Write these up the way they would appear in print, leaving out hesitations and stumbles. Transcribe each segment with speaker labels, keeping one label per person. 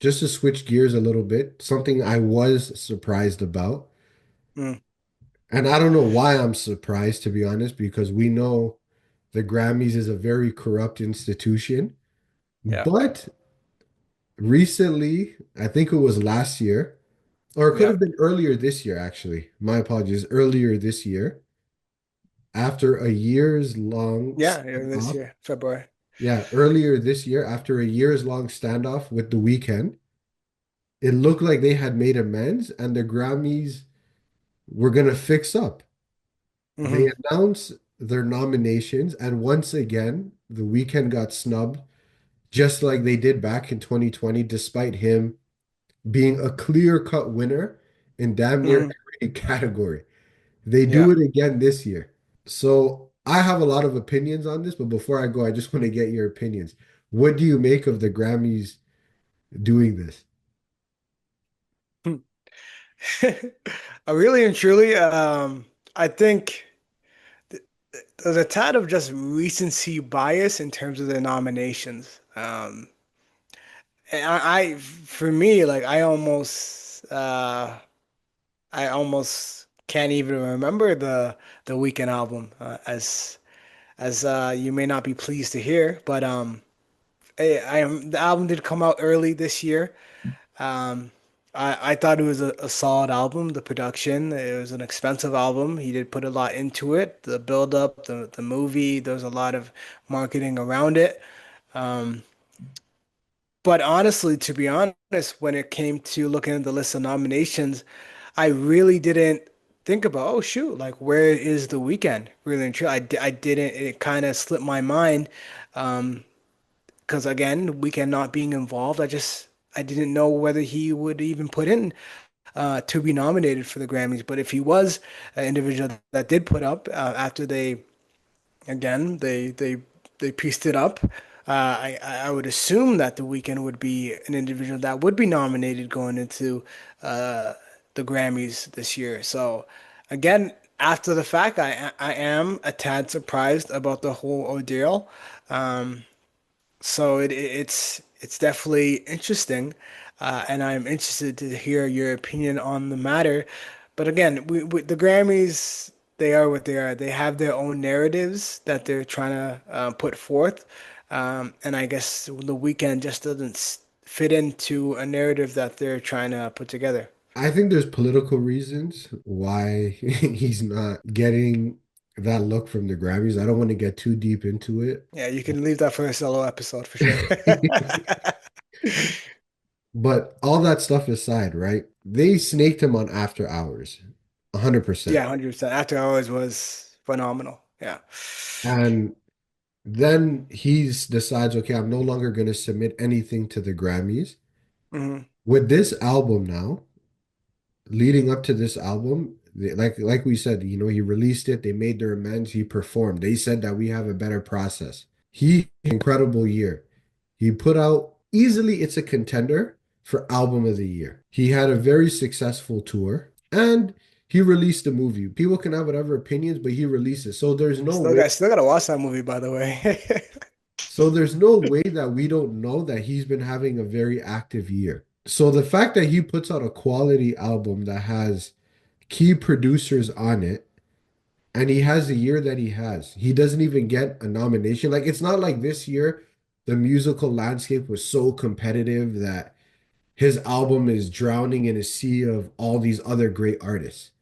Speaker 1: just to switch gears a little bit, something I was surprised about.
Speaker 2: Mm,
Speaker 1: And I don't know why I'm surprised, to be honest, because we know the Grammys is a very corrupt institution.
Speaker 2: yeah,
Speaker 1: But recently, I think it was last year, or it could
Speaker 2: yeah,
Speaker 1: have been earlier this year, actually. My apologies, earlier this year, after a years long
Speaker 2: yeah. This
Speaker 1: standoff.
Speaker 2: year, February.
Speaker 1: Yeah, earlier this year, after a years long standoff with The Weeknd, it looked like they had made amends and the Grammys were gonna fix up. They
Speaker 2: Hmm.
Speaker 1: announced their nominations, and once again, The Weeknd got snubbed, just like they did back in 2020, despite him being a clear-cut winner in damn near
Speaker 2: Hmm.
Speaker 1: every category. They do
Speaker 2: Yeah.
Speaker 1: it again this year. So I have a lot of opinions on this, but before I go, I just want to get your opinions. What do you make of the Grammys doing this?
Speaker 2: Really and truly, I think there's a tad of just recency bias in terms of the nominations. And for me, like I almost can't even remember the Weekend album, as you may not be pleased to hear, but the album did come out early this year. Um, I thought it was a solid album. The production, it was an expensive album. He did put a lot into it. The build up, the movie, there was a lot of marketing around it. Um, but honestly, to be honest, when it came to looking at the list of nominations, I really didn't think about, oh shoot, like where is the weekend? Really and true. I didn't, it kind of slipped my mind. Um, because again, weekend not being involved, I didn't know whether he would even put in to be nominated for the Grammys. But if he was an individual that did put up after again, they pieced it up. I would assume that the weekend would be an individual that would be nominated going into uh, the Grammys this year. So again, after the fact, I am a tad surprised about the whole ordeal. Um, so it's definitely interesting, and I'm interested to hear your opinion on the matter. But again, the Grammys, they are what they are. They have their own narratives that they're trying to put forth, and I guess the weekend just doesn't fit into a narrative that they're trying to put together.
Speaker 1: I think there's political reasons why he's not getting that look from the Grammys. I don't want to get too deep into it.
Speaker 2: Yeah, you can leave that for a solo episode for sure.
Speaker 1: But all that stuff aside, right? They snaked him on After Hours, 100%.
Speaker 2: Yeah, 100%. After Hours was phenomenal. Yeah.
Speaker 1: And then he's decides, okay, I'm no longer going to submit anything to the Grammys.
Speaker 2: Hmm.
Speaker 1: With this album now, leading up to this album, like we said, he released it, they made their amends, he performed. They said that we have a better process. Incredible year. He put out easily it's a contender for album of the year. He had a very successful tour and he released a movie. People can have whatever opinions, but he released it.
Speaker 2: Still gotta watch that movie, by the way.
Speaker 1: So there's no way that we don't know that he's been having a very active year. So the fact that he puts out a quality album that has key producers on it, and he has the year that he has. He doesn't even get a nomination. Like it's not like this year the musical landscape was so competitive that his album is drowning in a sea of all these other great artists.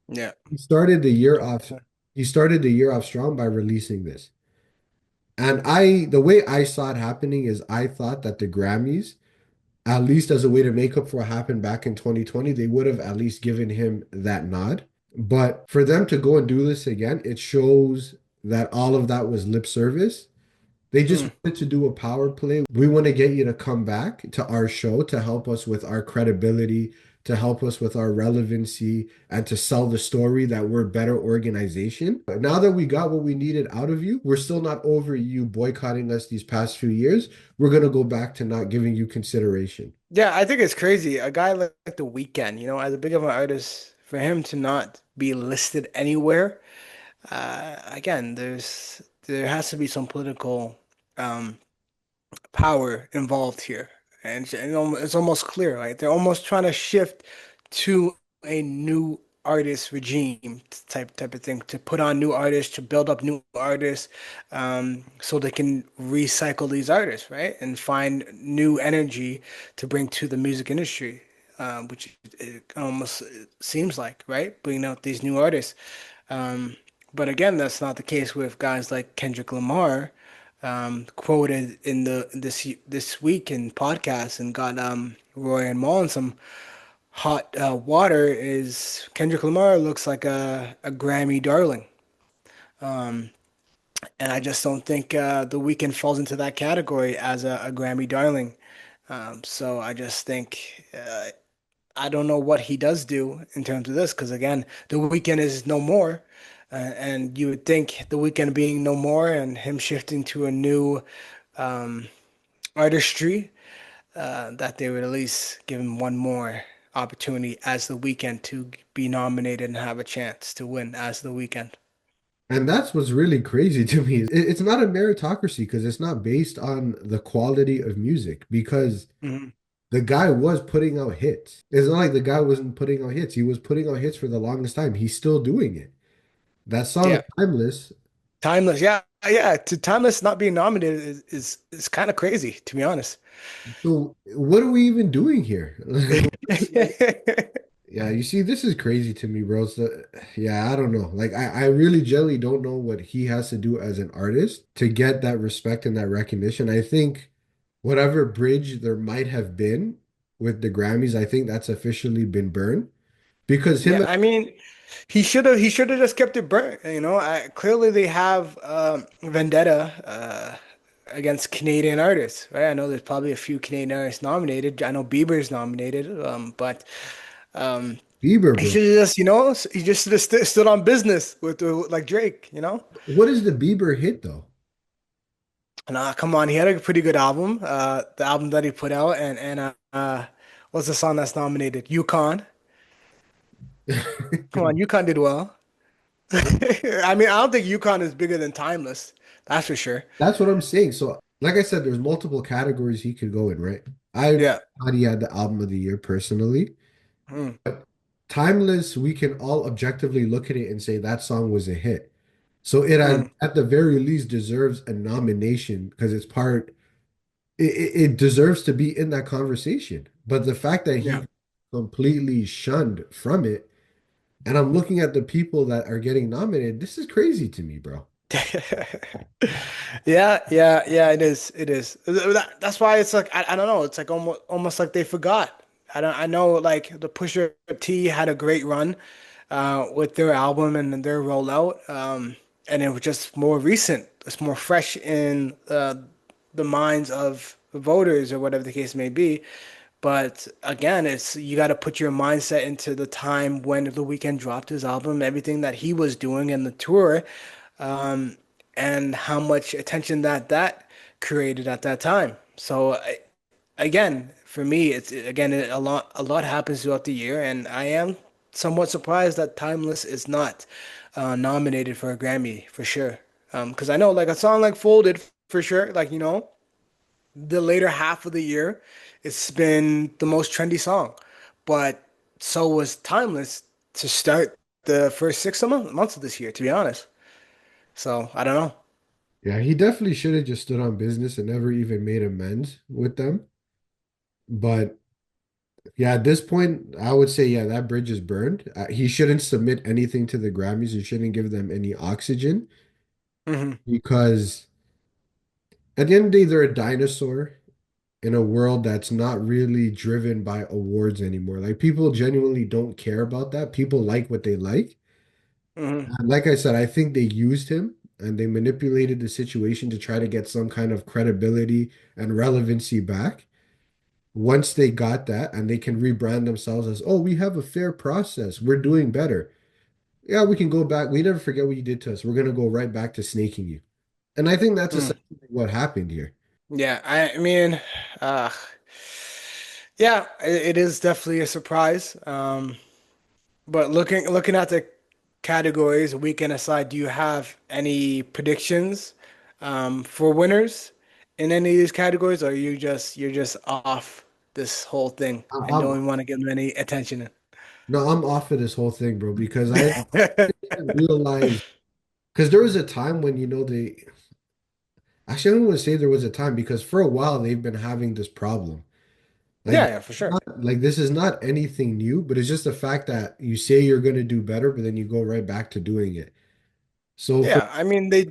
Speaker 2: Yeah.
Speaker 1: He started the year off he started the year off strong by releasing this. And the way I saw it happening is I thought that the Grammys, at least as a way to make up for what happened back in 2020, they would have at least given him that nod. But for them to go and do this again, it shows that all of that was lip service. They just
Speaker 2: Mm.
Speaker 1: wanted to do a power play. We want to get you to come back to our show to help us with our credibility, to help us with our relevancy, and to sell the story that we're a better organization. But now that we got what we needed out of you, we're still not over you boycotting us these past few years. We're going to go back to not giving you consideration.
Speaker 2: Yeah, I think it's crazy. A guy like The Weeknd, as a big of an artist, for him to not be listed anywhere, again, there has to be some political um, power involved here. and it's almost clear, right? They're almost trying to shift to a new artist regime type of thing, to put on new artists, to build up new artists, so they can recycle these artists, right? And find new energy to bring to the music industry, which it almost seems like, right? Bringing out these new artists. Um, but again, that's not the case with guys like Kendrick Lamar, quoted in this week in podcasts and got Roy and Maul in some hot water. Is Kendrick Lamar looks like a Grammy darling, and I just don't think The Weeknd falls into that category as a Grammy darling. So I just think I don't know what he does do in terms of this, because again, The Weeknd is no more. And you would think The Weeknd being no more and him shifting to a new um, artistry, that they would at least give him one more opportunity as The Weeknd to be nominated and have a chance to win as The Weeknd.
Speaker 1: And that's what's really crazy to me. It's not a meritocracy because it's not based on the quality of music because
Speaker 2: Hmm.
Speaker 1: the guy was putting out hits. It's not like the guy wasn't putting out hits. He was putting out hits for the longest time. He's still doing it. That song
Speaker 2: Yeah,
Speaker 1: Timeless.
Speaker 2: Timeless. Yeah, yeah. To Timeless not being nominated is kind of crazy, to be honest.
Speaker 1: So what are we even doing here? Yeah, you see, this is crazy to me, bro. So, yeah, I don't know. Like, I really generally don't know what he has to do as an artist to get that respect and that recognition. I think whatever bridge there might have been with the Grammys, I think that's officially been burned because
Speaker 2: Yeah,
Speaker 1: him,
Speaker 2: I mean, he should have just kept it burnt. Clearly they have vendetta against Canadian artists, right? I know there's probably a few Canadian artists nominated. I know Bieber's nominated, but um,
Speaker 1: Bieber,
Speaker 2: he
Speaker 1: bro.
Speaker 2: should have just, he just should have stood on business with like Drake.
Speaker 1: What is the Bieber hit though?
Speaker 2: And come on, he had a pretty good album. The album that he put out, and what's the song that's nominated? Yukon. Come on, Yukon did well. I mean, I don't think Yukon is bigger than Timeless. That's for sure.
Speaker 1: That's what I'm saying. So, like I said, there's multiple categories he could go in, right? I
Speaker 2: Yeah.
Speaker 1: thought he had the album of the year personally.
Speaker 2: Mm,
Speaker 1: Timeless, we can all objectively look at it and say that song was a hit. So it
Speaker 2: mm,
Speaker 1: at the very least deserves a nomination because it's part it deserves to be in that conversation. But the fact that
Speaker 2: yeah.
Speaker 1: he completely shunned from it, and I'm looking at the people that are getting nominated, this is crazy to me, bro.
Speaker 2: Yeah, yeah, yeah, it is. It is. That's why it's like I don't know. It's like almost like they forgot. I know like the Pusha T had a great run with their album and their rollout. And it was just more recent. It's more fresh in the minds of the voters or whatever the case may be. But again, it's you got to put your mindset into the time when The Weeknd dropped his album, everything that he was doing and the tour, um, and how much attention that created at that time. So again, for me, it's again a lot happens throughout the year, and I am somewhat surprised that Timeless is not nominated for a Grammy for sure. Because I know like a song like Folded for sure, like the later half of the year, it's been the most trendy song. But so was Timeless to start the first 6 months of this year, to be honest. So I don't know.
Speaker 1: Yeah, he definitely should have just stood on business and never even made amends with them. But yeah, at this point, I would say, yeah, that bridge is burned. He shouldn't submit anything to the Grammys. He shouldn't give them any oxygen
Speaker 2: Hmm.
Speaker 1: because at the end of the day, they're a dinosaur in a world that's not really driven by awards anymore. Like people genuinely don't care about that. People like what they like.
Speaker 2: Hmm.
Speaker 1: And like I said, I think they used him and they manipulated the situation to try to get some kind of credibility and relevancy back. Once they got that and they can rebrand themselves as, oh, we have a fair process. We're doing better. Yeah, we can go back. We never forget what you did to us. We're going to go right back to snaking you. And I think that's
Speaker 2: Mm.
Speaker 1: essentially what happened here.
Speaker 2: Yeah, I mean, uh, yeah, it is definitely a surprise. But looking at the categories, weekend aside, do you have any predictions for winners? in any of these categories, or you're just off this whole thing and
Speaker 1: I'm
Speaker 2: don't even want to give them any attention?
Speaker 1: no, I'm off of this whole thing, bro, because I didn't realize because there was a time when they actually I don't want to say there was a time because for a while they've been having this problem.
Speaker 2: Yeah,
Speaker 1: Like,
Speaker 2: yeah, for sure.
Speaker 1: like this is not anything new, but it's just the fact that you say you're going to do better, but then you go right back to doing it. So for
Speaker 2: Yeah, I mean they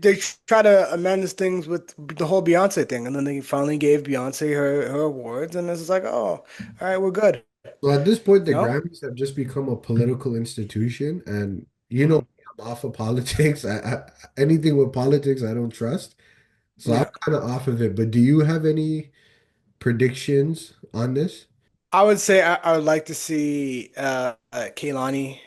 Speaker 2: try to amend things with the whole Beyonce thing, and then they finally gave Beyonce her awards, and it's like, oh, all right, we're good.
Speaker 1: so at this point, the
Speaker 2: You know?
Speaker 1: Grammys have just become a political institution, and
Speaker 2: Mhm.
Speaker 1: I'm off of politics. Anything with politics, I don't trust. So I'm
Speaker 2: Yeah.
Speaker 1: kind of off of it. But do you have any predictions on this?
Speaker 2: I would say I would like to see Kehlani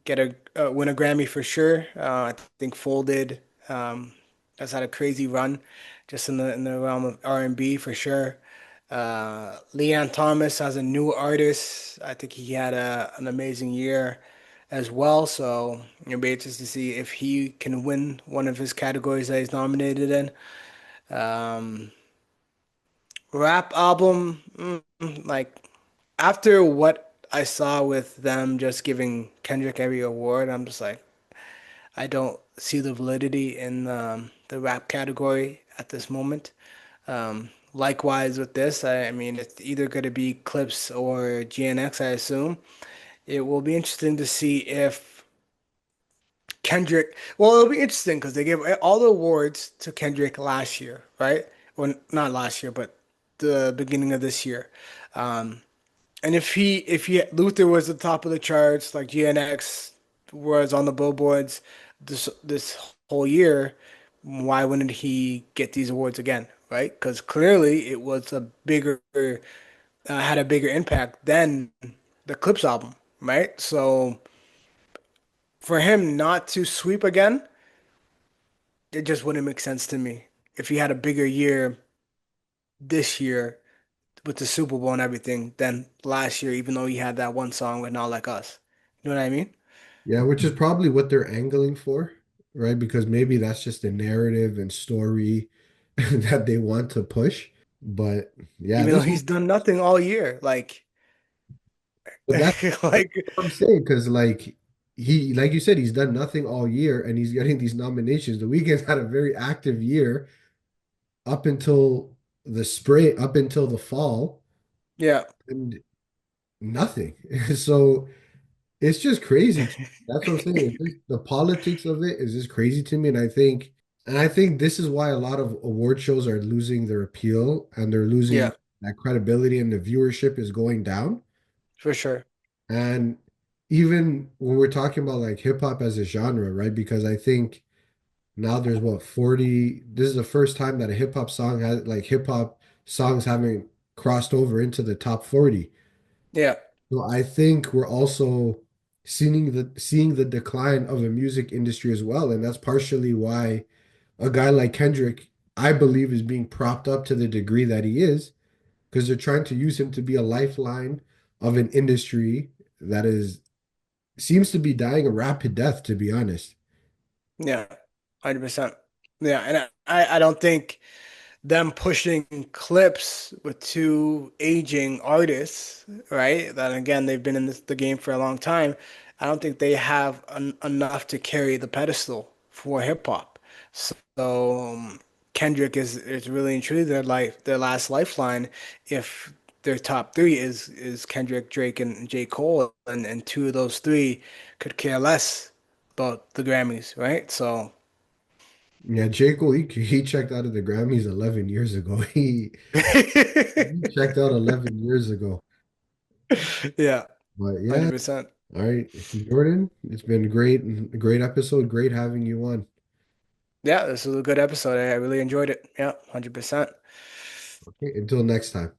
Speaker 2: get a win a Grammy for sure. I think Folded has had a crazy run just in the realm of R&B for sure. Leon Thomas as a new artist, I think he had an amazing year as well. So you'll be interested to see if he can win one of his categories that he's nominated in. Um, Rap album, like after what I saw with them just giving Kendrick every award, I'm just like, I don't see the validity in the rap category at this moment. Likewise with this, I mean, it's either going to be Clips or GNX, I assume. It will be interesting to see if Kendrick, well, it'll be interesting because they gave all the awards to Kendrick last year, right? Well, not last year, but the beginning of this year. Um, And if he Luther was at the top of the charts, like GNX was on the billboards this whole year, why wouldn't he get these awards again, right? Because clearly it was a bigger had a bigger impact than the Clips album, right? So for him not to sweep again, it just wouldn't make sense to me. If he had a bigger year this year with the Super Bowl and everything than last year, even though he had that one song with Not Like Us. You know what I mean?
Speaker 1: Yeah, which is probably what they're angling for, right? Because maybe that's just a narrative and story that they want to push. But yeah,
Speaker 2: Even though he's done nothing all year.
Speaker 1: but that's
Speaker 2: Like,
Speaker 1: what I'm saying. Because like you said, he's done nothing all year, and he's getting these nominations. The Weeknd's had a very active year up until the spring, up until the fall,
Speaker 2: yeah,
Speaker 1: and nothing. So it's just crazy. That's what I'm saying. The politics of it is just crazy to me, and I think this is why a lot of award shows are losing their appeal and they're losing
Speaker 2: yeah,
Speaker 1: that credibility, and the viewership is going down.
Speaker 2: for sure.
Speaker 1: And even when we're talking about like hip hop as a genre, right? Because I think now there's what 40, this is the first time that a hip hop song has like hip hop songs haven't crossed over into the top 40.
Speaker 2: Yeah,
Speaker 1: So I think we're also seeing the decline of the music industry as well, and that's partially why a guy like Kendrick, I believe, is being propped up to the degree that he is, because they're trying to use him to be a lifeline of an industry that is seems to be dying a rapid death, to be honest.
Speaker 2: yeah, 100%. Yeah, and I don't think them pushing clips with two aging artists, right? That again, they've been in the game for a long time. I don't think they have enough to carry the pedestal for hip hop. So Kendrick is really and truly their last lifeline. If their top three is Kendrick, Drake, and J. Cole, and two of those three could care less about the Grammys, right? So
Speaker 1: Yeah, J. Cole, he checked out of the Grammys 11 years ago. He checked out 11 years ago.
Speaker 2: yeah,
Speaker 1: But yeah,
Speaker 2: 100%.
Speaker 1: all right, Jordan, it's been great, a great episode. Great having you on.
Speaker 2: Yeah, this was a good episode. I really enjoyed it. Yeah, 100%.
Speaker 1: Okay, until next time.